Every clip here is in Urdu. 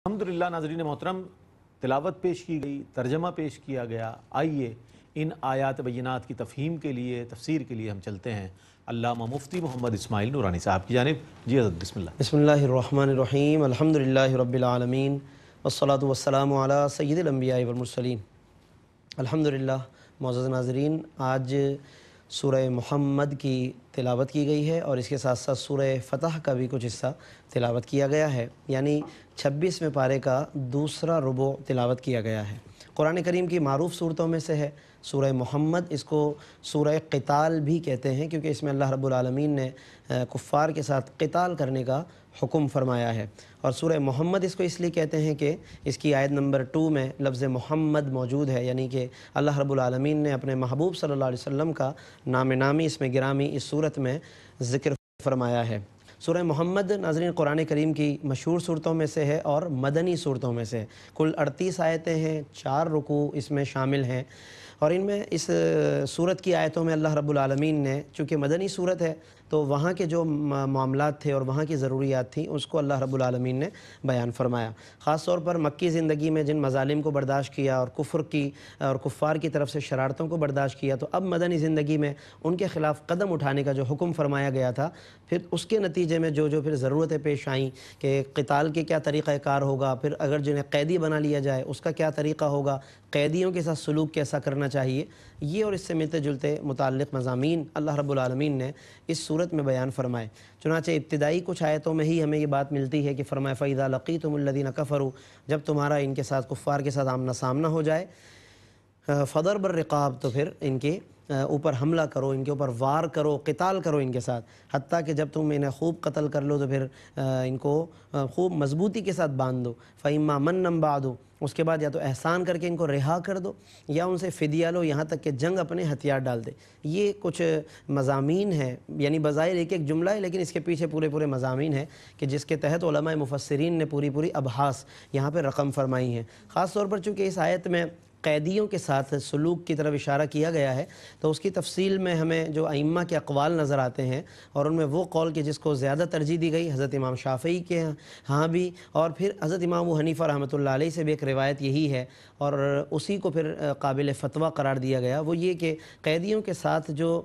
الحمدللہ ناظرین محترم، تلاوت پیش کی گئی، ترجمہ پیش کیا گیا۔ آئیے ان آیات بینات کی تفہیم کے لیے، تفسیر کے لیے ہم چلتے ہیں علامہ مفتی محمد اسماعیل نورانی صاحب کی جانب۔ جی حضرت بسم اللہ۔ بسم اللہ الرحمن الرحیم، الحمدللہ رب العالمین، والصلاة والسلام علی سید الانبیاء والمرسلین۔ الحمدللہ معزز ناظرین، آج سورہ محمد کی تلاوت کی گئی ہے اور اس کے ساتھ ساتھ سورہ فتح کا بھی کچھ حصہ تلاوت کیا گیا ہے، یعنی 26ویں پارے کا دوسرا ربع تلاوت کیا گیا ہے۔ قرآن کریم کی معروف صورتوں میں سے ہے سورہ محمد۔ اس کو سورہ قتال بھی کہتے ہیں کیونکہ اس میں اللہ رب العالمین نے کفار کے ساتھ قتال کرنے کا حکم فرمایا ہے، اور سورہ محمد اس کو اس لیے کہتے ہیں کہ اس کی آیت نمبر 2 میں لفظ محمد موجود ہے، یعنی کہ اللہ رب العالمین نے اپنے محبوب صلی اللہ علیہ وسلم کا نام نامی اس میں گرامی اس صورت میں ذکر فرمایا ہے۔ سورہ محمد ناظرین قرآن کریم کی مشہور صورتوں میں سے ہے اور مدنی صورتوں میں سے ہے۔ کل 38 آیتیں ہیں، 4 رکوع اس میں شامل ہیں، اور ان میں اس صورت کی آیتوں میں اللہ رب العالمین نے، چونکہ مدنی صورت ہے تو وہاں کے جو معاملات تھے اور وہاں کی ضروریات تھیں اس کو اللہ رب العالمین نے بیان فرمایا۔ خاص طور پر مکی زندگی میں جن مظالم کو برداشت کیا اور کفر کی اور کفار کی طرف سے شرارتوں کو برداشت کیا، تو اب مدنی زندگی میں ان کے خلاف قدم اٹھانے کا جو حکم فرمایا گیا تھا، پھر اس کے نتیجے میں جو پھر ضرورتیں پیش آئیں کہ قتال کے کیا طریقہ کار ہوگا، پھر اگر جنہیں قیدی بنا لیا جائے اس کا کیا طریقہ ہوگا، قیدیوں کے ساتھ سلوک کیسا کرنا چاہیے، یہ اور اس سے ملتے جلتے متعلق مضامین اللہ رب العالمین نے اس صورت میں بیان فرمائے۔ چنانچہ ابتدائی کچھ آیتوں میں ہی ہمیں یہ بات ملتی ہے کہ فرمایا فَإِذَا لَقِيتُمُ الَّذِينَ كَفَرُوا، جب تمہارا ان کے ساتھ کفار کے ساتھ آمنا سامنا ہو جائے، فَضَرْبَ الرِّقَابِ، تو پھر ان کے اوپر حملہ کرو، ان کے اوپر وار کرو، قتال کرو ان کے ساتھ، حتیٰ کہ جب تم انہیں خوب قتل کر لو تو پھر ان کو خوب مضبوطی کے ساتھ باندھ دو۔ فَإِمَّا مَنًّا بَعْدُ، اس کے بعد یا تو احسان کر کے ان کو رہا کر دو یا ان سے فدیہ لو، یہاں تک کہ جنگ اپنے ہتھیار ڈال دے۔ یہ کچھ مضامین ہیں، یعنی بظاہر ایک ایک جملہ ہے لیکن اس کے پیچھے پورے مضامین ہیں کہ جس کے تحت علماء مفسرین نے پوری ابحاث یہاں پہ رقم فرمائی ہیں۔ خاص طور پر چونکہ اس آیت میں قیدیوں کے ساتھ سلوک کی طرف اشارہ کیا گیا ہے، تو اس کی تفصیل میں ہمیں جو ائمہ کے اقوال نظر آتے ہیں، اور ان میں وہ قول کہ جس کو زیادہ ترجیح دی گئی حضرت امام شافعی کے ہاں بھی، اور پھر حضرت امام ابو حنیفہ رحمۃ اللہ علیہ سے بھی ایک روایت یہی ہے، اور اسی کو پھر قابل فتویٰ قرار دیا گیا، وہ یہ کہ قیدیوں کے ساتھ جو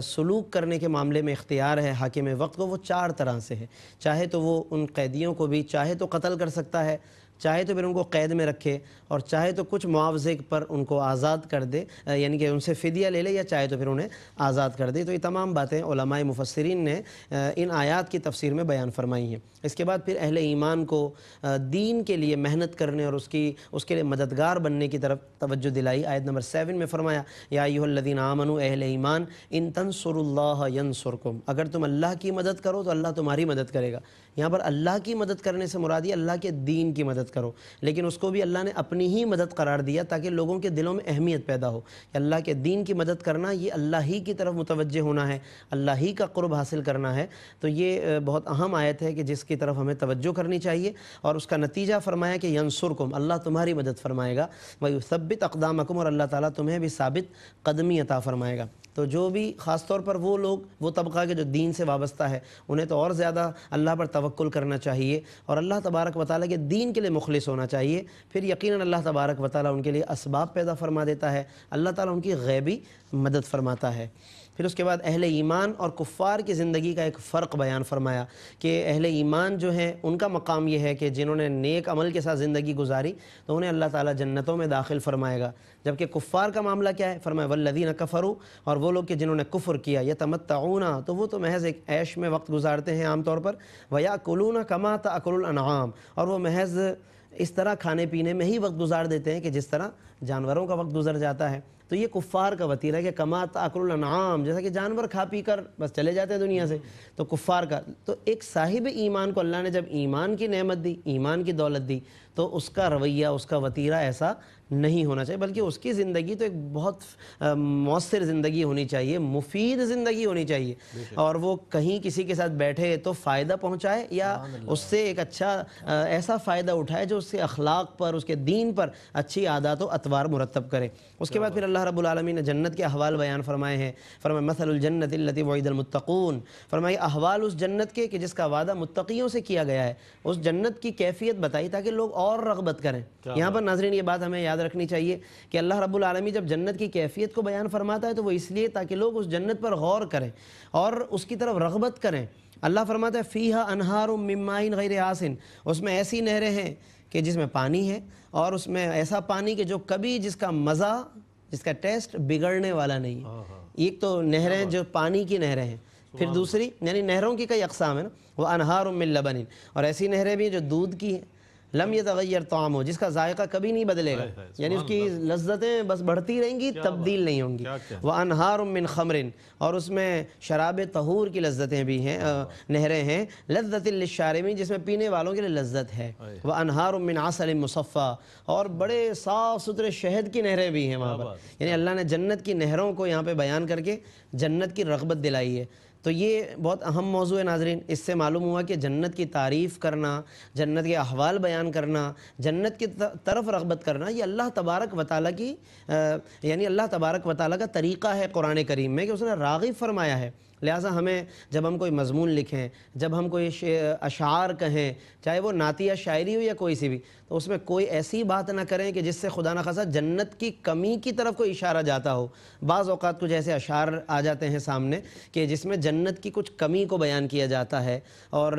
سلوک کرنے کے معاملے میں اختیار ہے حاکم وقت کو، وہ 4 طرح سے ہے۔ چاہے تو وہ ان قیدیوں کو بھی چاہے تو قتل کر سکتا ہے، چاہے تو پھر ان کو قید میں رکھے، اور چاہے تو کچھ معاوضے پر ان کو آزاد کر دے، یعنی کہ ان سے فدیہ لے لے، یا چاہے تو پھر انہیں آزاد کر دے۔ تو یہ تمام باتیں علماء مفسرین نے ان آیات کی تفسیر میں بیان فرمائی ہیں۔ اس کے بعد پھر اہل ایمان کو دین کے لیے محنت کرنے اور اس کے لیے مددگار بننے کی طرف توجہ دلائی۔ آیت نمبر 7 میں فرمایا یا ایھا الذین آمنوا، اہل ایمان، ان تنصروا اللہ ینصرکم، اگر تم اللہ کی مدد کرو تو اللہ تمہاری مدد کرے گا۔ یہاں پر اللہ کی مدد کرنے سے مراد یہ اللہ کے دین کی مدد کرو، لیکن اس کو بھی اللہ نے اپنی ہی مدد قرار دیا تاکہ لوگوں کے دلوں میں اہمیت پیدا ہو کہ اللہ کے دین کی مدد کرنا یہ اللہ ہی کی طرف متوجہ ہونا ہے، اللہ ہی کا قرب حاصل کرنا ہے۔ تو یہ بہت اہم آیت ہے کہ جس کی طرف ہمیں توجہ کرنی چاہیے، اور اس کا نتیجہ فرمایا کہ ینصرکم، اللہ تمہاری مدد فرمائے گا، ویثبت اقدامکم، اور اللہ تعالیٰ تمہیں بھی ثابت قدمی عطا فرمائے گا۔ تو جو بھی خاص طور پر وہ لوگ، وہ طبقہ کے جو دین سے وابستہ ہے، انہیں تو اور زیادہ اللہ پر توکل کرنا چاہیے اور اللہ تبارک و تعالیٰ کے دین کے لیے مخلص ہونا چاہیے۔ پھر یقیناً اللہ تبارک و تعالیٰ ان کے لیے اسباب پیدا فرما دیتا ہے، اللہ تعالیٰ ان کی غیبی مدد فرماتا ہے۔ پھر اس کے بعد اہل ایمان اور کفار کی زندگی کا ایک فرق بیان فرمایا کہ اہل ایمان جو ہیں ان کا مقام یہ ہے کہ جنہوں نے نیک عمل کے ساتھ زندگی گزاری تو انہیں اللہ تعالیٰ جنتوں میں داخل فرمائے گا، جبکہ کفار کا معاملہ کیا ہے؟ فرمایا والذین کفروا، اور وہ لوگ کہ جنہوں نے کفر کیا، یتمتعون، تو وہ تو محض ایک عیش میں وقت گزارتے ہیں عام طور پر، ویاکلون کما تاکل الانعام، اور وہ محض اس طرح کھانے پینے میں ہی وقت گزار دیتے ہیں کہ جس طرح جانوروں کا وقت گزر جاتا ہے۔ تو یہ کفار کا وتیرہ ہے کہ کما تاکل الانعام، جیسا کہ جانور کھا پی کر بس چلے جاتے ہیں دنیا سے، تو کفار کا۔ تو ایک صاحب ایمان کو اللہ نے جب ایمان کی نعمت دی، ایمان کی دولت دی، تو اس کا رویہ، اس کا وتیرہ ایسا نہیں ہونا چاہیے، بلکہ اس کی زندگی تو ایک بہت مؤثر زندگی ہونی چاہیے، مفید زندگی ہونی چاہیے، اور وہ کہیں کسی کے ساتھ بیٹھے تو فائدہ پہنچائے یا اس سے ایک اچھا ایسا فائدہ اٹھائے جو اس کے اخلاق پر، اس کے دین پر اچھی عادات و اطوار مرتب کرے۔ اس کے بعد پھر اللہ رب العالمین نے جنت کے احوال بیان فرمائے ہیں، فرمایا مثل الجنت التی وعد المتقون، فرمایا احوال اس جنت کے کہ جس کا وعدہ متقیوں سے کیا گیا ہے، اس جنت کی کیفیت بتائی تاکہ لوگ اور رغبت کریں۔ یہاں پر ناظرین یہ بات ہمیں یاد رکھنی چاہیے کہ اللہ رب العالمین جب جنت کی کیفیت کو بیان فرماتا ہے تو وہ اس لیے تاکہ لوگ اس جنت پر غور کریں اور اس کی طرف رغبت کریں۔ اللہ فرماتا ہے فیہا انہار من ماء غیر آسن، اس میں ایسی نہریں ہیں کہ جس میں پانی ہے، اور اس میں ایسا پانی کہ جو کبھی جس کا مزہ، جس کا ٹیسٹ بگڑنے والا نہیں ہے۔ ایک تو نہریں جو پانی کی نہریں ہیں، پھر دوسری یعنی نہروں کی کئی اقسام ہیں نا، وہ انہار من لبن، اور ایسی نہریں بھی جو دودھ کی ہیں، لم یتغیر طعمہ، جس کا ذائقہ کبھی نہیں بدلے گا، یعنی اس کی لذتیں بس بڑھتی رہیں گی، تبدیل نہیں ہوں گی۔ وَأَنْهَارٌ مِّن خَمْرٍ، اور اس میں شراب طہور کی لذتیں بھی ہیں، نہریں ہیں، لذۃ للشاربین، جس میں پینے والوں کے لیے لذت ہے۔ وَأَنْهَارٌ مِّن عَسَلٍ مُصَفًّى، اور بڑے صاف ستھرے شہد کی نہریں بھی ہیں وہاں پر، یعنی اللہ نے جنت کی نہروں کو یہاں پہ بیان کر کے جنت کی رغبت دلائی ہے۔ تو یہ بہت اہم موضوع ہے ناظرین، اس سے معلوم ہوا کہ جنت کی تعریف کرنا، جنت کے احوال بیان کرنا، جنت کی طرف رغبت کرنا، یہ اللہ تبارک و تعالیٰ کی یعنی اللہ تبارک و تعالیٰ کا طریقہ ہے قرآن کریم میں کہ اس نے راغب فرمایا ہے۔ لہٰذا ہمیں جب ہم کوئی مضمون لکھیں، جب ہم کوئی اشعار کہیں، چاہے وہ نعتیہ شاعری ہو یا کوئی سی بھی، تو اس میں کوئی ایسی بات نہ کریں کہ جس سے خدا نخواستہ جنت کی کمی کی طرف کوئی اشارہ جاتا ہو۔ بعض اوقات کچھ ایسے اشعار آ جاتے ہیں سامنے کہ جس میں جنت کی کچھ کمی کو بیان کیا جاتا ہے، اور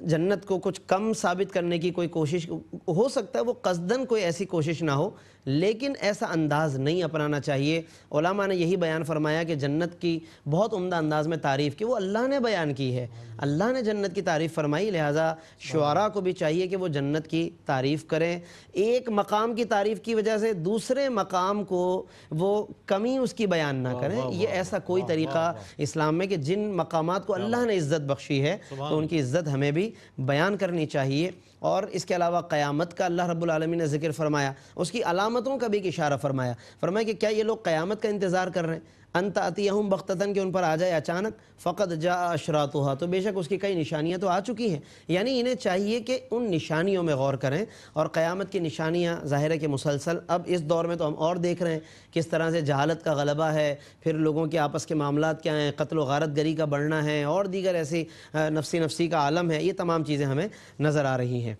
جنت کو کچھ کم ثابت کرنے کی کوئی کوشش ہو سکتا ہے، وہ قصداً کوئی ایسی کوشش نہ ہو، لیکن ایسا انداز نہیں اپنانا چاہیے۔ علماء نے یہی بیان فرمایا کہ جنت کی بہت عمدہ انداز میں تعریف کی وہ اللہ نے بیان کی ہے، اللہ نے جنت کی تعریف فرمائی، لہٰذا شعراء کو بھی چاہیے کہ وہ جنت کی تعریف کریں۔ ایک مقام کی تعریف کی وجہ سے دوسرے مقام کو وہ کمی اس کی بیان نہ کریں، یہ ایسا کوئی طریقہ اسلام میں کہ جن مقامات کو اللہ نے عزت بخشی ہے تو ان کی عزت ہمیں بھی بیان کرنی چاہیے۔ اور اس کے علاوہ قیامت کا اللہ رب العالمین نے ذکر فرمایا، اس کی علامتوں کا بھی ایک اشارہ فرمایا، فرمایا کہ کیا یہ لوگ قیامت کا انتظار کر رہے ہیں؟ ان تأتیہم بغتۃ، کہ ان پر آ جائے اچانک، فقد جاء اشراطھا، تو بے شک اس کی کئی نشانیاں تو آ چکی ہیں، یعنی انہیں چاہیے کہ ان نشانیوں میں غور کریں۔ اور قیامت کی نشانیاں ظاہر ہے کہ مسلسل اب اس دور میں تو ہم اور دیکھ رہے ہیں کس طرح سے جہالت کا غلبہ ہے، پھر لوگوں کے آپس کے معاملات کیا ہیں، قتل و غارت گری کا بڑھنا ہے، اور دیگر ایسی نفسی کا عالم ہے، یہ تمام چیزیں ہمیں نظر آ رہی ہیں۔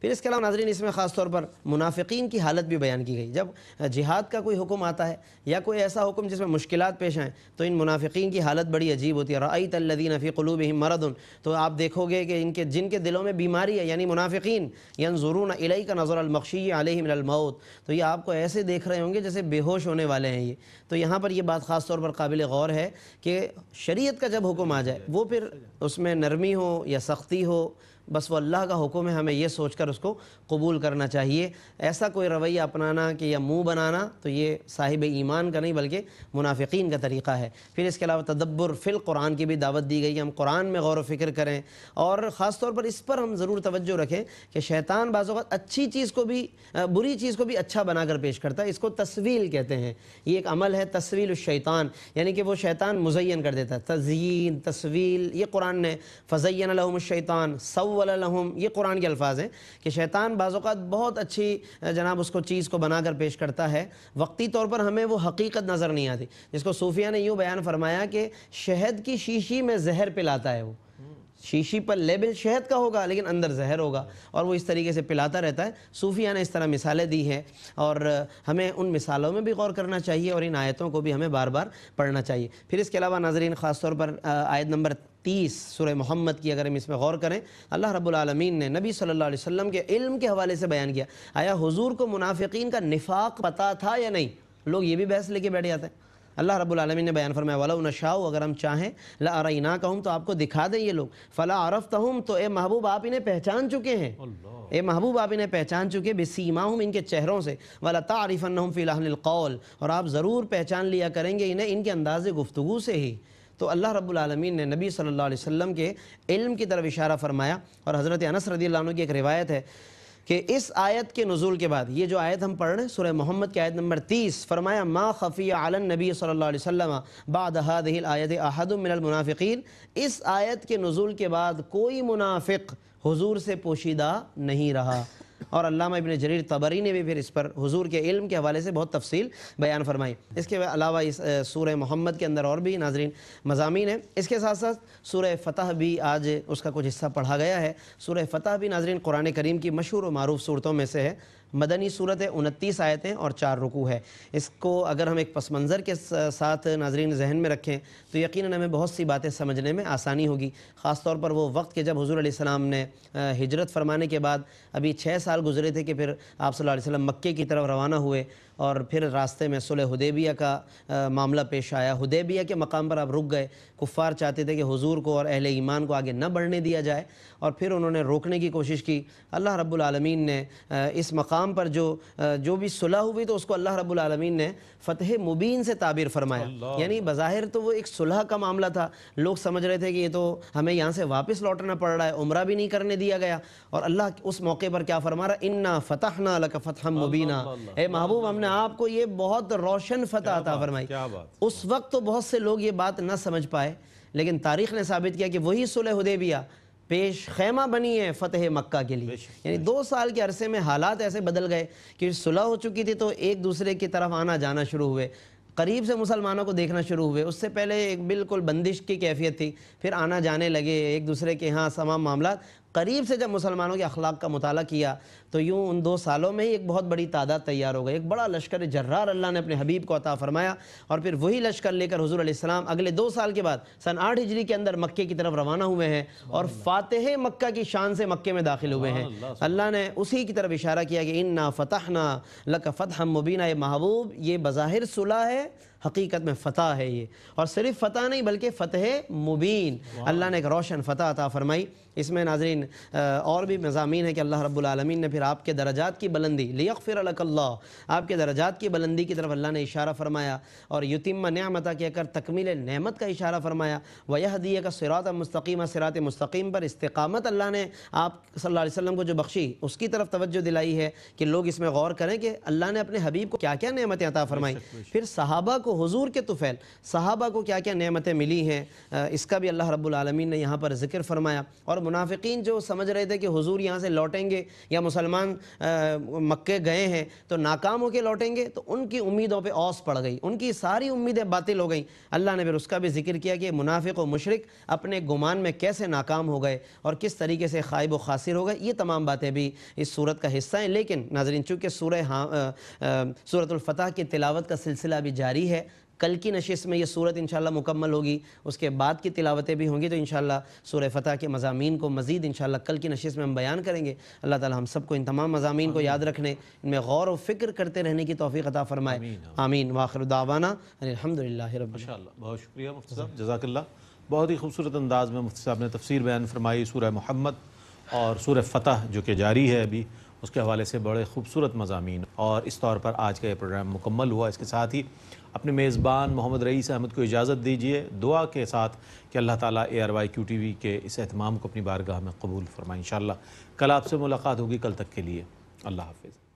پھر اس کے علاوہ ناظرین اس میں خاص طور پر منافقین کی حالت بھی بیان کی گئی۔ جب جہاد کا کوئی حکم آتا ہے یا کوئی ایسا حکم جس میں مشکلات پیش آئیں تو ان منافقین کی حالت بڑی عجیب ہوتی ہے۔ رأیت الذین فی قلوبہم مرض، تو آپ دیکھو گے کہ جن کے دلوں میں بیماری ہے، یعنی منافقین، ینظرون الیک نظر المغشی علیہ من الموت، تو یہ آپ کو ایسے دیکھ رہے ہوں گے جیسے بے ہوش ہونے والے ہیں یہ۔ تو یہاں پر یہ بات خاص طور پر قابل غور ہے کہ شریعت کا جب حکم آ جائے وہ پھر اس میں نرمی ہو یا سختی ہو، بس وہ اللہ کا حکم ہے، ہمیں یہ سوچ کر اس کو قبول کرنا چاہیے۔ ایسا کوئی رویہ اپنانا کہ یا منہ بنانا تو یہ صاحب ایمان کا نہیں بلکہ منافقین کا طریقہ ہے۔ پھر اس کے علاوہ تدبر فی القرآن کی بھی دعوت دی گئی کہ ہم قرآن میں غور و فکر کریں، اور خاص طور پر اس پر ہم ضرور توجہ رکھیں کہ شیطان بعض اوقات اچھی چیز کو بھی بری چیز کو بھی اچھا بنا کر پیش کرتا ہے، اس کو تسویل کہتے ہیں، یہ ایک عمل ہے تسویل الشیطان، یعنی کہ وہ شیطان مزین کر دیتا ہے، تزیین، تسویل، یہ قرآن نے فزین لہم الشیطان سول لہم، یہ قرآن کے الفاظ ہیں کہ شیطان بعض اوقات بہت اچھی جناب اس کو چیز کو بنا کر پیش کرتا ہے، وقتی طور پر ہمیں وہ حقیقت نظر نہیں آتی، جس کو صوفیہ نے یوں بیان فرمایا کہ شہد کی شیشی میں زہر پلاتا ہے، وہ شیشی پر لیبل شہد کا ہوگا لیکن اندر زہر ہوگا، اور وہ اس طریقے سے پلاتا رہتا ہے۔ صوفیہ نے اس طرح مثالیں دی ہیں، اور ہمیں ان مثالوں میں بھی غور کرنا چاہیے اور ان آیتوں کو بھی ہمیں بار بار پڑھنا چاہیے۔ پھر اس کے علاوہ ناظرین خاص طور پر آیت نمبر 30 سورہ محمد کی اگر ہم اس میں غور کریں، اللہ رب العالمین نے نبی صلی اللہ علیہ وسلم کے علم کے حوالے سے بیان کیا، آیا حضور کو منافقین کا نفاق پتہ تھا یا نہیں؟ لوگ یہ بھی بحث لے کے بیٹھ جاتے ہیں۔ اللہ رب العالمین نے بیان فرمایا وَلَوْ نَشَاءُ، اگر ہم چاہیں لَأَرَيْنَاكَهُمْ، تو آپ کو دکھا دیں یہ لوگ، فَلَا عَرَفْتَهُمْ، تو اے محبوب آپ انہیں پہچان چکے ہیں، اے محبوب آپ انہیں پہچان چکے، بِسِیمَاهُمْ، ان کے چہروں سے، وَلَتَعْرِفَنَّهُمْ فِي لَحْنِ الْقَوْلِ، اور آپ ضرور پہچان لیا کریں گے انہیں ان کے انداز گفتگو سے ہی۔ تو اللہ رب العالمین نے نبی صلی اللہ علیہ وسلم کے علم کی طرف اشارہ فرمایا، اور حضرت انس رضی اللہ عنہ کی ایک روایت ہے کہ اس آیت کے نزول کے بعد، یہ جو آیت ہم پڑھ رہے ہیں سورہ محمد کی آیت نمبر 30، فرمایا ما خفی علی النبی صلی اللہ علیہ وسلم بعد هذه الآیت احد من المنافقین، اس آیت کے نزول کے بعد کوئی منافق حضور سے پوشیدہ نہیں رہا۔ اور علامہ ابن جریر طبری نے بھی پھر اس پر حضور کے علم کے حوالے سے بہت تفصیل بیان فرمائی۔ اس کے علاوہ اس سورہ محمد کے اندر اور بھی ناظرین مضامین ہیں۔ اس کے ساتھ ساتھ سورہ فتح بھی آج اس کا کچھ حصہ پڑھا گیا ہے۔ سورہ فتح بھی ناظرین قرآن کریم کی مشہور و معروف صورتوں میں سے ہے۔ مدنی صورت ہے، 29 آیتیں اور 4 رکوع ہے۔ اس کو اگر ہم ایک پس منظر کے ساتھ ناظرین ذہن میں رکھیں تو یقیناً ہمیں بہت سی باتیں سمجھنے میں آسانی ہوگی، خاص طور پر وہ وقت کہ جب حضور علیہ السلام نے ہجرت فرمانے کے بعد ابھی 6 سال گزرے تھے کہ پھر آپ صلی اللہ علیہ وسلم مکے کی طرف روانہ ہوئے، اور پھر راستے میں صلح حدیبیہ کا معاملہ پیش آیا۔ حدیبیہ کے مقام پر آپ رک گئے، کفار چاہتے تھے کہ حضور کو اور اہل ایمان کو آگے نہ بڑھنے دیا جائے، اور پھر انہوں نے روکنے کی کوشش کی۔ اللہ رب العالمین نے اس مقام پر جو بھی صلح ہوئی تو اس کو اللہ رب العالمین نے فتح مبین سے تعبیر فرمایا۔ یعنی بظاہر تو وہ ایک صلح کا معاملہ تھا، لوگ سمجھ رہے تھے کہ یہ تو ہمیں یہاں سے واپس لوٹنا پڑ رہا ہے، عمرہ بھی نہیں کرنے دیا گیا، اور اللہ اس موقع پر کیا فرما رہا ہے، انا فتحنا لک فتحا مبینا، اے محبوب ہم نے آپ کو یہ بہت روشن فتح عطا فرمائی۔ اس وقت تو بہت سے لوگ یہ بات نہ سمجھ پائے، لیکن تاریخ نے ثابت کیا کہ وہی صلح حدیبیہ پیش خیمہ بنی ہے فتح مکہ کے لیے۔ یعنی 2 سال کے عرصے میں حالات ایسے بدل گئے کہ صلح ہو چکی تھی تو ایک دوسرے کی طرف آنا جانا شروع ہوئے، قریب سے مسلمانوں کو دیکھنا شروع ہوئے۔ اس سے پہلے ایک بالکل بندش کی کیفیت تھی، پھر آنا جانے لگے ایک دوسرے کے ہاں تمام معاملات۔ قریب سے جب مسلمانوں کے اخلاق کا مطالعہ کیا تو یوں ان 2 سالوں میں ہی ایک بہت بڑی تعداد تیار ہو گئی، ایک بڑا لشکر جرار اللہ نے اپنے حبیب کو عطا فرمایا، اور پھر وہی لشکر لے کر حضور علیہ السلام اگلے 2 سال کے بعد سن 8 ہجری کے اندر مکے کی طرف روانہ ہوئے ہیں، اور فاتح مکہ کی شان سے مکے میں داخل ہوئے ہیں۔ اللہ نے اسی کی طرف اشارہ کیا کہ انا فتحنا لک فتحا مبینا، اے محبوب یہ بظاہر صلح ہے، حقیقت میں فتح ہے یہ، اور صرف فتح نہیں بلکہ فتح مبین، اللہ نے ایک روشن فتح عطا فرمائی۔ اس میں ناظرین اور بھی مضامین ہیں کہ اللہ رب العالمین نے پھر آپ کے درجات کی بلندی، لیغفر لک اللہ، آپ کے درجات کی بلندی کی طرف اللہ نے اشارہ فرمایا، اور یتم نعمتہ کہہ کر تکمیل نعمت کا اشارہ فرمایا، ویہدیک صراطا مستقیما، صراط مستقیم پر استقامت اللہ نے آپ صلی اللہ علیہ وسلم کو جو بخشی اس کی طرف توجہ دلائی ہے کہ لوگ اس میں غور کریں کہ اللہ نے اپنے حبیب کو کیا کیا نعمتیں عطا فرمائی، پھر صحابہ کو حضور کے طفیل صحابہ کو کیا کیا نعمتیں ملی ہیں، اس کا بھی اللہ رب العالمین نے یہاں پر ذکر فرمایا۔ اور منافقین جو سمجھ رہے تھے کہ حضور یہاں سے لوٹیں گے یا مسلمان مکے گئے ہیں تو ناکام ہو کے لوٹیں گے، تو ان کی امیدوں پہ اوس پڑ گئی، ان کی ساری امیدیں باطل ہو گئیں۔ اللہ نے پھر اس کا بھی ذکر کیا کہ منافق و مشرک اپنے گمان میں کیسے ناکام ہو گئے اور کس طریقے سے خائب و خاسر ہو گئے۔ یہ تمام باتیں بھی اس صورت کا حصہ ہیں، لیکن ناظرین چونکہ سورۃ الفتح کی تلاوت کا سلسلہ بھی جاری ہے، کل کی نشست میں یہ صورت انشاءاللہ مکمل ہوگی، اس کے بعد کی تلاوتیں بھی ہوں گی، تو انشاءاللہ سورہ فتح کے مضامین کو مزید انشاءاللہ کل کی نشست میں ہم بیان کریں گے۔ اللہ تعالی ہم سب کو ان تمام مضامین کو یاد رکھنے، ان میں غور و فکر کرتے رہنے کی توفیق عطا فرمائے، آمین۔ وآخر دعوانا الحمدللہ رب العالمین۔ ماشاءاللہ، بہت شکریہ مفتی صاحب، جزاک اللہ۔ بہت ہی خوبصورت انداز میں مفتی صاحب نے تفسیر بیان فرمائی سورہ محمد اور سورہ فتح جو کہ جاری ہے ابھی، اس کے حوالے سے بڑے خوبصورت مضامین، اور اس طور پر آج کا یہ پروگرام مکمل ہوا۔ اس کے ساتھ ہی اپنے میزبان محمد رئیس احمد کو اجازت دیجیے، دعا کے ساتھ کہ اللہ تعالیٰ ARYQ TV کے اس اہتمام کو اپنی بارگاہ میں قبول فرمائے۔ انشاءاللہ کل آپ سے ملاقات ہوگی، کل تک کے لیے اللہ حافظ۔